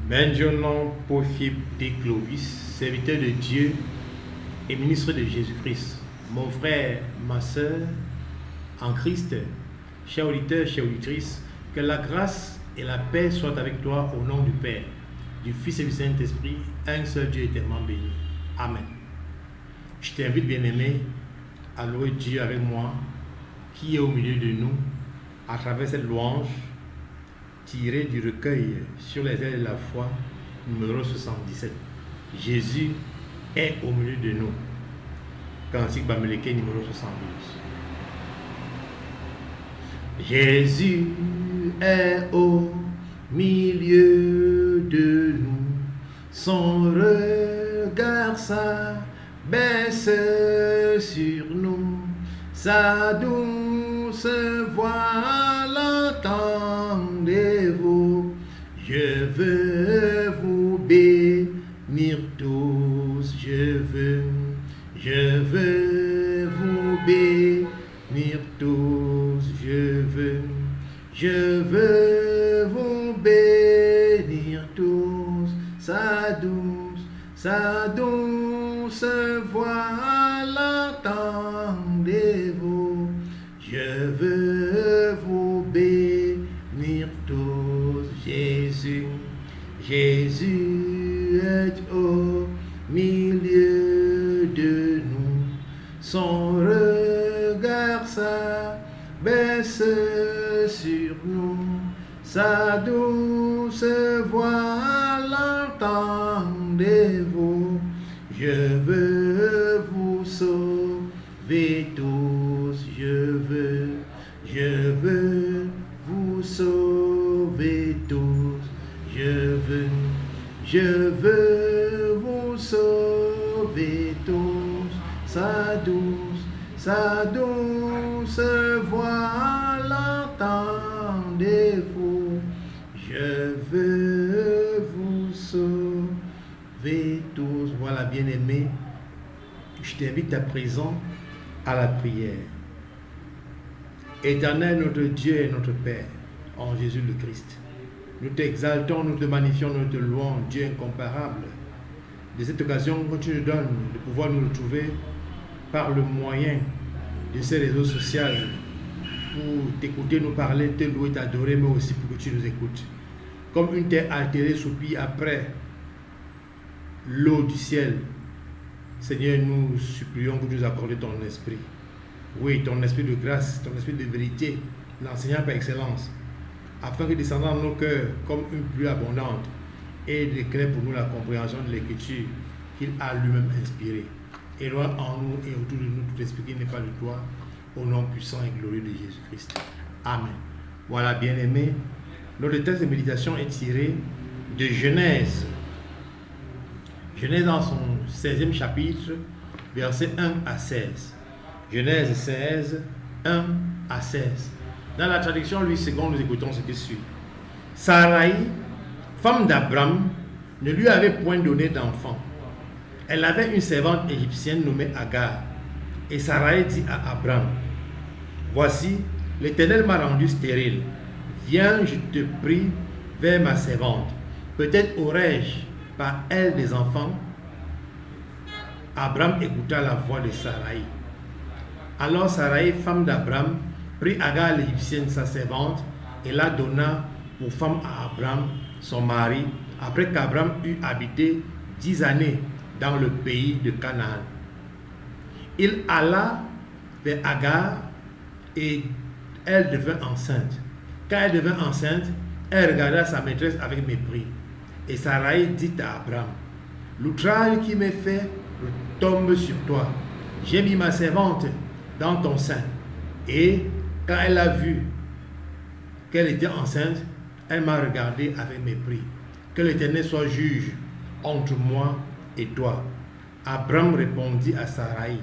Benjamin Philippe de Clovis, serviteur de Dieu et ministre de Jésus-Christ, mon frère, ma soeur, en Christ, chers auditeurs, chères auditrices, que la grâce et la paix soient avec toi au nom du Père, du Fils et du Saint-Esprit, un seul Dieu éternellement béni. Amen. Je t'invite, bien-aimé, à louer Dieu avec moi, qui est au milieu de nous, à travers cette louange tirée du recueil Sur les ailes de la foi, numéro 77. Jésus est au milieu de nous. Cantique Bamileke, numéro 72. Jésus est au milieu de nous, son regard s'abaisse sur nous, sa douce voix l'entendez-vous. Je veux vous bénir tous, je veux vous bénir tous, je veux vous bénir tous, sa douce voix l'entendez-vous. Je veux vous bénir tous, Jésus est au milieu de nous, son regard s'abaisse sur nous, sa douce voix l'entendez-vous. Je veux vous sauver tous, je veux vous sauver tous, je veux vous sauver tous, sa douce voix l'entendez-vous. Je veux vous sauver tous. Voilà, bien-aimé, je t'invite à présent à la prière. Éternel notre Dieu et notre Père, en Jésus le Christ, nous t'exaltons, nous te magnifions, nous te louons, Dieu incomparable, de cette occasion que tu nous donnes de pouvoir nous retrouver par le moyen de ces réseaux sociaux pour t'écouter, nous parler, te louer, t'adorer, mais aussi pour que tu nous écoutes. Comme une terre altérée soupire après l'eau du ciel, Seigneur, nous supplions que tu nous accordes ton esprit. Oui, ton esprit de grâce, ton esprit de vérité, l'enseignant par excellence, afin que descendant dans nos cœurs comme une pluie abondante et d'éclaire pour nous la compréhension de l'écriture qu'il a lui-même inspirée. Éloigne en nous et autour de nous tout esprit qui n'est pas de toi, au nom puissant et glorieux de Jésus-Christ. Amen. Voilà, bien-aimés, notre texte de méditation est tiré de Genèse. Genèse dans son 16e chapitre, versets 1 à 16. Genèse 16, 1 à 16. Dans la traduction Louis II, nous écoutons ce qui suit. Sarai, femme d'Abraham, ne lui avait point donné d'enfant. Elle avait une servante égyptienne nommée Agar. Et Sarai dit à Abraham, voici, l'Éternel m'a rendu stérile. Viens, je te prie, vers ma servante. Peut-être aurai-je par elle des enfants. Abraham écouta la voix de Sarai. Alors Sarai, femme d'Abraham, prit Agar l'égyptienne, sa servante, et la donna pour femme à Abraham, son mari, après qu'Abraham eut habité 10 années dans le pays de Canaan. Il alla vers Agar et elle devint enceinte. Quand elle devint enceinte, elle regarda sa maîtresse avec mépris. Et Sarai dit à Abraham, l'outrage qui m'est fait tombe sur toi. J'ai mis ma servante dans ton sein. Et quand elle a vu qu'elle était enceinte, elle m'a regardé avec mépris. Que l'Éternel soit juge entre moi et toi. Abraham répondit à Sarai,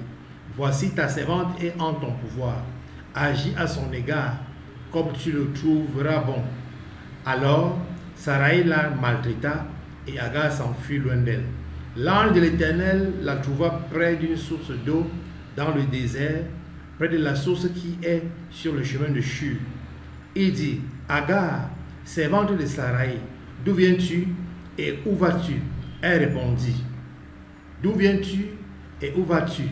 voici ta servante est en ton pouvoir. Agis à son égard comme tu le trouveras bon. Alors Sarai la maltraita et Agar s'enfuit loin d'elle. L'ange de l'Éternel la trouva près d'une source d'eau dans le désert, près de la source qui est sur le chemin de Shur. Il dit, Agar, servante de Sarai, d'où viens-tu? et où vas-tu? Elle répondit, d'où viens-tu et où vas-tu?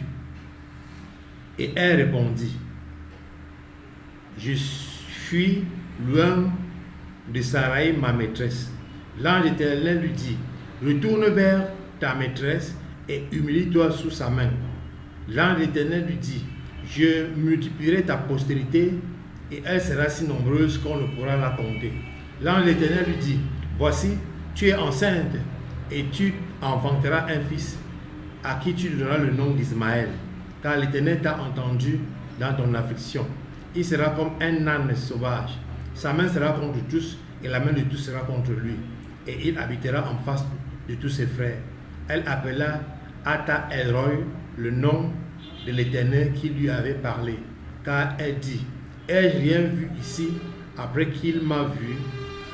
Et elle répondit, je suis loin de Sarai, ma maîtresse. L'ange éternel lui dit, retourne vers ta maîtresse et humilie-toi sous sa main. L'ange éternel lui dit, je multiplierai ta postérité et elle sera si nombreuse qu'on ne pourra la compter. L'ange éternel lui dit, voici, tu es enceinte et tu enfanteras un fils à qui tu donneras le nom d'Ismaël, car l'Éternel t'a entendu dans ton affliction. Il sera comme un âne sauvage. Sa main sera contre tous et la main de tous sera contre lui. Et il habitera en face de tous ses frères. Elle appela Ata Elroy, le nom de l'Éternel qui lui avait parlé, car elle dit, ai-je rien vu ici après qu'il m'a vu?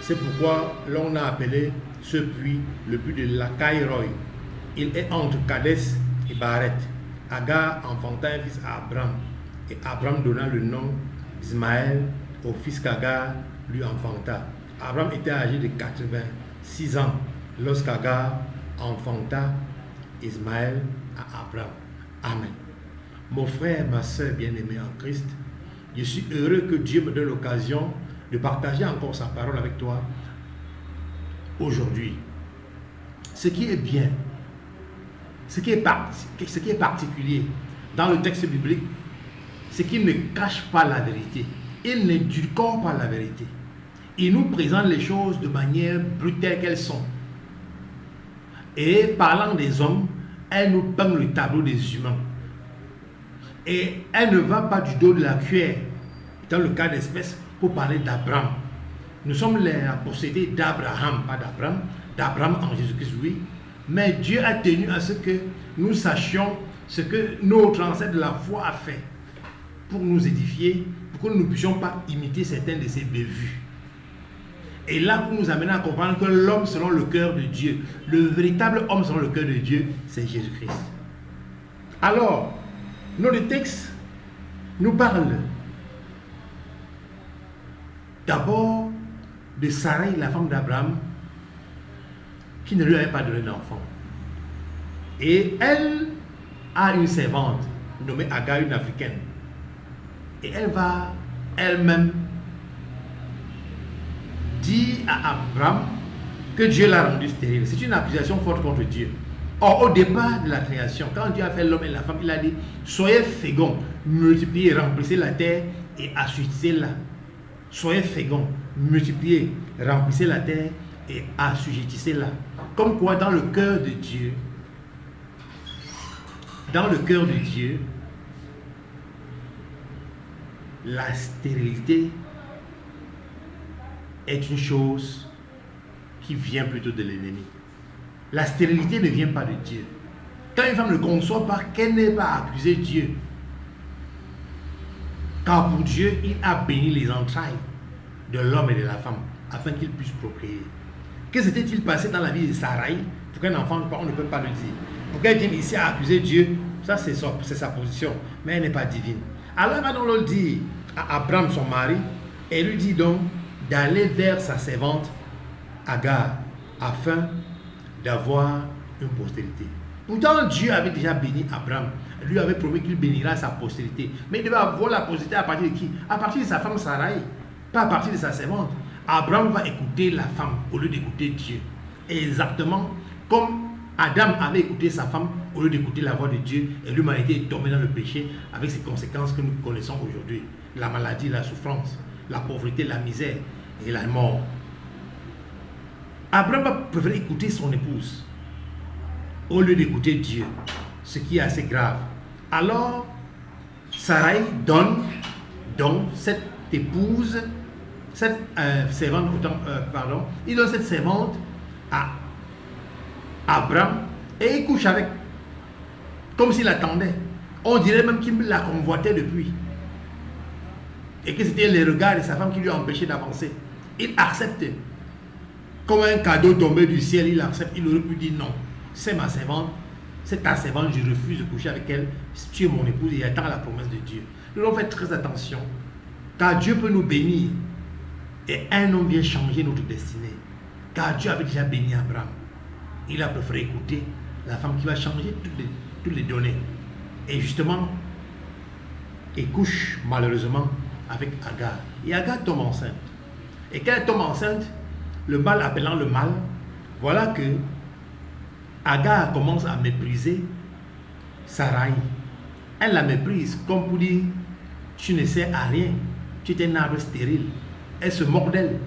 C'est pourquoi l'on a appelé ce puits le puits de Lacaïroy. Il est entre Kadès et Baret. Agar enfanta un fils à Abram, et Abram donna le nom d'Ismaël au fils qu'Agar lui enfanta. Abram était âgé de 86 ans lorsqu'Agar enfanta Ismaël à Abram. Amen. Mon frère, ma soeur bien-aimée en Christ, je suis heureux que Dieu me donne l'occasion de partager encore sa parole avec toi aujourd'hui. Ce qui est bien, ce qui est particulier dans le texte biblique, c'est qu'il ne cache pas la vérité. Il n'édulcore pas la vérité. Il nous présente les choses de manière brute telles qu'elles sont. Et parlant des hommes, elle nous peint le tableau des humains. Et elle ne va pas du dos de la cuillère, dans le cas d'espèce, pour parler d'Abraham. Nous sommes les possédés d'Abraham, pas d'Abraham, d'Abraham en Jésus-Christ, oui. Mais Dieu a tenu à ce que nous sachions ce que notre ancêtre de la foi a fait pour nous édifier, pour que nous ne puissions pas imiter certains de ses bévues. Et là, pour nous amener à comprendre que l'homme selon le cœur de Dieu, le véritable homme selon le cœur de Dieu, c'est Jésus-Christ. Alors, notre texte nous parle d'abord de Sarai, la femme d'Abraham, qui ne lui avait pas donné d'enfant. Et elle a une servante nommée Agar, une africaine. Et elle va elle-même dire à Abraham que Dieu l'a rendu stérile. C'est une accusation forte contre Dieu. Or, au départ de la création, quand Dieu a fait l'homme et la femme, il a dit, soyez féconds, multipliez, remplissez la terre et assujettissez-la. Soyez féconds, multipliez, remplissez la terre et assujettissez-la. Comme quoi, dans le cœur de Dieu, la stérilité est une chose qui vient plutôt de l'ennemi. La stérilité ne vient pas de Dieu. Quand une femme ne conçoit pas, qu'elle n'ait pas accusé Dieu. Car pour Dieu, il a béni les entrailles de l'homme et de la femme afin qu'ils puissent procréer. Que s'était-il passé dans la vie de Sarai pour qu'un enfant, on ne peut pas le dire. Pour qu'elle vienne ici à accuser Dieu, ça c'est sa position, mais elle n'est pas divine. Alors elle va donc le dire à Abraham, son mari, et lui dit donc d'aller vers sa servante Agar afin d'avoir une postérité. Pourtant, Dieu avait déjà béni Abraham. Il lui avait promis qu'il bénira sa postérité. Mais il devait avoir la postérité à partir de qui? À partir de sa femme Sarai, pas à partir de sa servante. Abraham va écouter la femme au lieu d'écouter Dieu. Et exactement comme Adam avait écouté sa femme au lieu d'écouter la voix de Dieu, et l'humanité est tombée dans le péché avec ses conséquences que nous connaissons aujourd'hui. La maladie, la souffrance, la pauvreté, la misère et la mort. Abraham va préférer écouter son épouse au lieu d'écouter Dieu, ce qui est assez grave. Alors, Sarai donne donc cette épouse, cette servante, il donne cette servante à Abraham et il couche avec, comme s'il attendait. On dirait même qu'il la convoitait depuis. Et que c'était les regards de sa femme qui lui empêchaient d'avancer. Il accepte. Comme un cadeau tombé du ciel, il accepte. Il aurait pu dire non. C'est ma servante, c'est ta servante, je refuse de coucher avec elle. Tu es mon épouse et attends la promesse de Dieu. Nous devons faire très attention. Car Dieu peut nous bénir. Et un homme vient changer notre destinée. car Dieu avait déjà béni Abraham. Il a préféré écouter la femme qui va changer toutes les données. Et justement, il couche malheureusement avec Agar. Et Agar tombe enceinte. Et quand elle tombe enceinte, le mal appelant le mal, voilà que Agar commence à mépriser Sarai. Elle la méprise comme pour dire, tu ne sers à rien, tu es un arbre stérile. Elle se moque d'elle.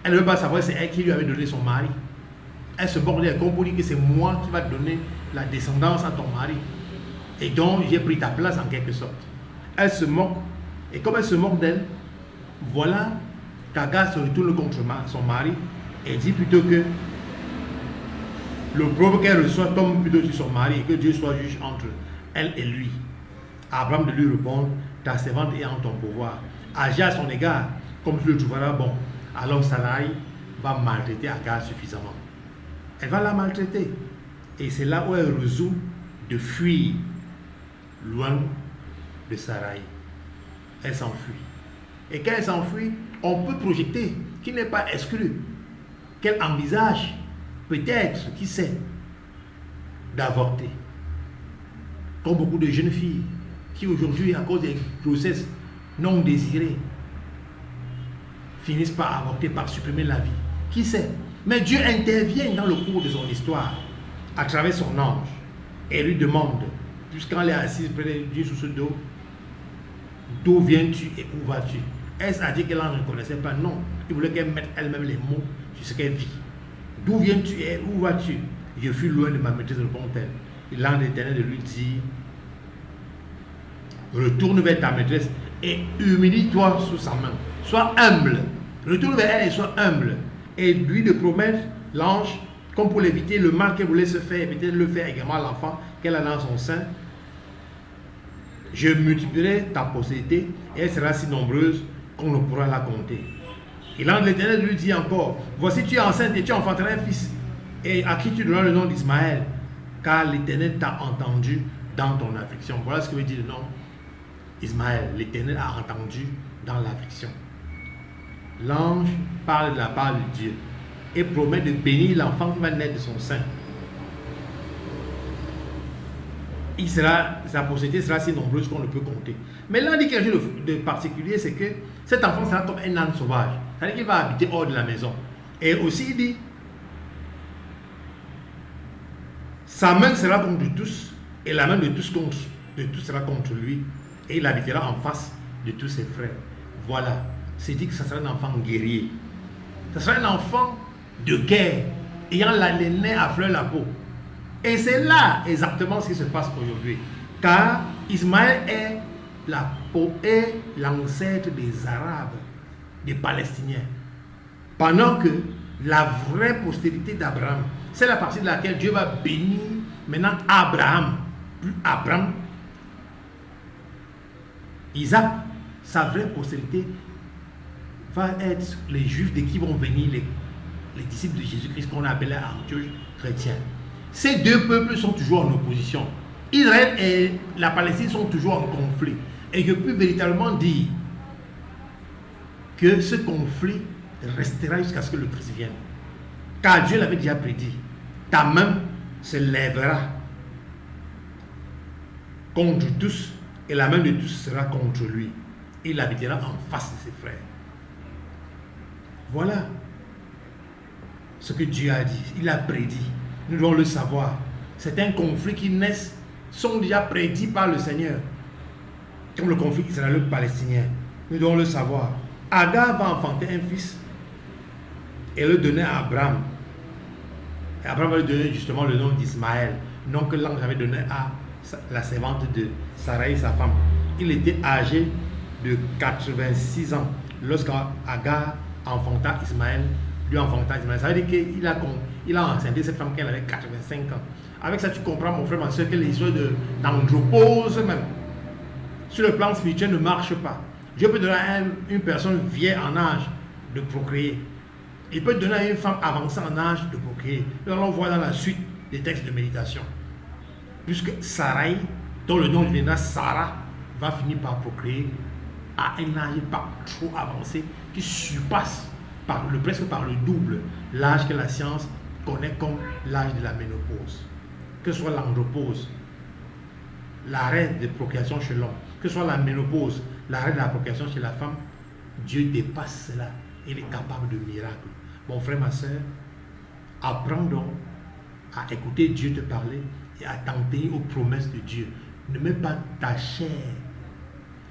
Elle ne veut pas savoir c'est elle qui lui avait donné son mari. Elle se moque d'elle comme pour dire que c'est moi qui va donner la descendance à ton mari. Et donc j'ai pris ta place en quelque sorte. Elle se moque. Et comme elle se moque d'elle, voilà qu'Agar se retourne contre son mari et dit plutôt que le pauvre qu'elle reçoit tombe plutôt sur son mari et que Dieu soit juge entre elle et lui. Abraham de lui répondre, ta servante est en ton pouvoir. Agis à son égard, comme tu le trouveras bon. Alors Sarai va maltraiter Agar suffisamment. Elle va la maltraiter. Et c'est là où elle résout de fuir loin de Sarai. Elle s'enfuit. Et quand elle s'enfuit, on peut projeter, qui n'est pas exclu, qu'elle envisage peut-être, qui sait, d'avorter. Comme beaucoup de jeunes filles qui aujourd'hui, à cause des grossesses non désirées, finissent par avorter, par supprimer la vie. Qui sait? Mais Dieu intervient dans le cours de son histoire, à travers son ange, et lui demande, puisqu'elle est assise près de Dieu sous ce dos, d'où viens-tu et où vas-tu? Est-ce à dire qu'elle n'en reconnaissait pas? Non. Il voulait qu'elle mette elle-même les mots sur ce qu'elle vit. D'où viens-tu et où vas-tu? Je fus loin de ma maîtrise, répond-elle. Et l'ange de l'Éternel de lui dit, retourne vers ta maîtresse et humilie-toi sous sa main. Sois humble. Retourne vers elle et sois humble. Et lui de promettre, l'ange, comme pour l'éviter le mal qu'elle voulait se faire, et peut-être le faire également à l'enfant qu'elle a dans son sein, je multiplierai ta postérité et elle sera si nombreuse qu'on ne pourra la compter. Et l'ange de l'Éternel lui dit encore, voici tu es enceinte et tu enfanteras un fils, et à qui tu donneras le nom d'Ismaël, car l'Éternel t'a entendu dans ton affliction. Voilà ce que veut dire le nom Ismaël. L'Éternel a entendu dans l'affliction. L'ange parle de la part de Dieu et promet de bénir l'enfant qui va naître de son sein. Sa postérité sera si nombreuse qu'on ne peut compter. Mais là, il dit quelque chose de particulier, c'est que cet enfant sera comme un âne sauvage. C'est-à-dire qu'il va habiter hors de la maison. Et aussi, il dit, sa main sera contre tous, et la main de tous sera contre lui, et il habitera en face de tous ses frères. Voilà, c'est dit que ce sera un enfant guerrier. Ce sera un enfant de guerre, ayant les nez à fleur la peau. Et c'est là exactement ce qui se passe aujourd'hui. Car Ismaël est l'ancêtre des Arabes, des Palestiniens. Pendant que la vraie postérité d'Abraham, c'est la partie de laquelle Dieu va bénir maintenant Abraham, plus Abraham, Isaac, sa vraie postérité va être les Juifs de qui vont venir les disciples de Jésus-Christ qu'on appelait à Antioche chrétiens. Ces deux peuples sont toujours en opposition. Israël et la Palestine sont toujours en conflit. Et je peux véritablement dire que ce conflit restera jusqu'à ce que le Christ vienne. Car Dieu l'avait déjà prédit. Ta main se lèvera contre tous et la main de tous sera contre lui. Il habitera en face de ses frères. Voilà ce que Dieu a dit. Il a prédit. Nous devons le savoir. C'est un conflit qui sont déjà prédits par le Seigneur. Comme le conflit israélo-palestinien. Nous devons le savoir. Agar va enfanter un fils et le donner à Abraham. Et Abraham va lui donner justement le nom d'Ismaël, nom que l'ange avait donné à la servante de Sarai, sa femme. Il était âgé de 86 ans lorsqu'Agar enfanta Ismaël. Lui enfanta Ismaël. Ça veut dire qu'il a enceinté cette femme quand elle avait 85 ans. Avec ça, tu comprends, mon frère, ma soeur, que les histoires d'andropause même, sur le plan spirituel, ne marchent pas. Dieu peut donner à une personne vieille en âge de procréer. Il peut donner à une femme avancée en âge de procréer. Nous allons voir dans la suite des textes de méditation. Puisque Sarai, dont le nom de Sarah, va finir par procréer à un âge pas trop avancé qui surpasse presque par le double l'âge que la science connaît comme l'âge de la ménopause. Que ce soit l'andropause, l'arrêt de procréation chez l'homme, que ce soit la ménopause, l'arrêt de la procréation chez la femme, Dieu dépasse cela. Il est capable de miracles. Mon frère, ma soeur, apprends donc à écouter Dieu te parler et à tenter aux promesses de Dieu. Ne mets pas ta chair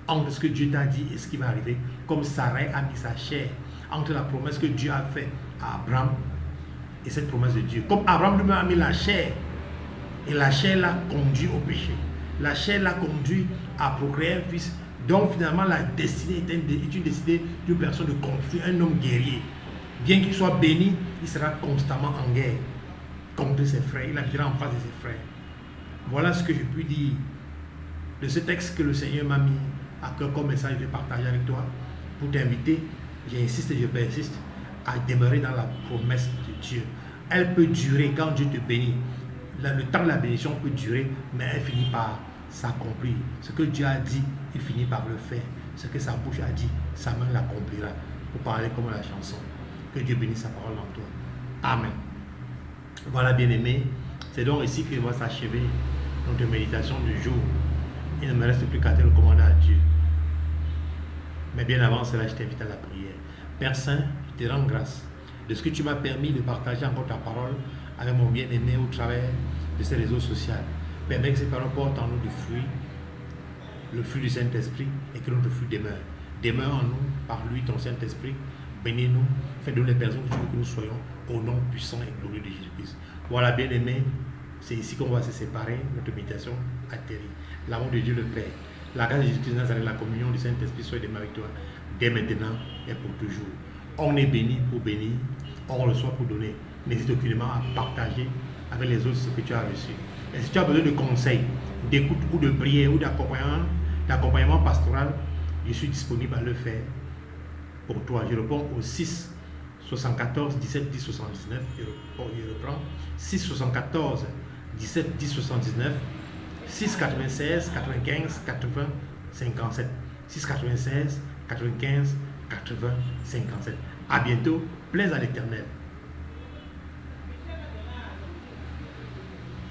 entre ce que Dieu t'a dit et ce qui va arriver, comme Sarah a mis sa chair entre la promesse que Dieu a faite à Abraham et cette promesse de Dieu. Comme Abraham lui-même a mis la chair, et la chair l'a conduit au péché. La chair l'a conduit à procréer un fils. Donc finalement la destinée est une destinée d'une personne de conflit, un homme guerrier. Bien qu'il soit béni, il sera constamment en guerre contre ses frères. Il habitera en face de ses frères. Voilà ce que je puis dire de ce texte que le Seigneur m'a mis à cœur comme message de partager avec toi pour t'inviter. J'insiste et je persiste à demeurer dans la promesse de Dieu. Elle peut durer quand Dieu te bénit. Le temps de la bénédiction peut durer, mais elle finit par s'accomplir. Ce que Dieu a dit, il finit par le faire. Ce que sa bouche a dit, sa main l'accomplira. Pour parler comme la chanson. Que Dieu bénisse sa parole en toi. Amen. Voilà, bien-aimé. C'est donc ici que va s'achever notre méditation du jour. Il ne me reste plus qu'à te recommander à Dieu. Mais bien avant cela, je t'invite à la prière. Père Saint, je te rends grâce de ce que tu m'as permis de partager encore ta parole avec mon bien-aimé au travers de ces réseaux sociaux. Permets que ces paroles portent en nous du fruit, le fruit du Saint-Esprit, et que notre fruit demeure. Demeure en nous, par lui, ton Saint-Esprit. Bénis-nous, fais-nous les personnes que tu veux que nous soyons, au nom puissant et glorieux de Jésus-Christ. Voilà, bien-aimé, c'est ici qu'on va se séparer, notre méditation atterrit. L'amour de Dieu le Père, la grâce de Jésus-Christ Nazareth, la communion du Saint-Esprit soit demain avec toi, dès maintenant et pour toujours. On est béni pour bénir, on reçoit pour donner. N'hésite aucunement à partager avec les autres ce que tu as reçu. Et si tu as besoin de conseils, d'écoute ou de prière ou d'accompagnement pastoral, je suis disponible à le faire pour toi. Je réponds au 6 74 17 10 79. Je reprends 6 74 17 10 79, 6 96 95 80 57, 6 96 95 80 57. À bientôt, plaise à l'Éternel.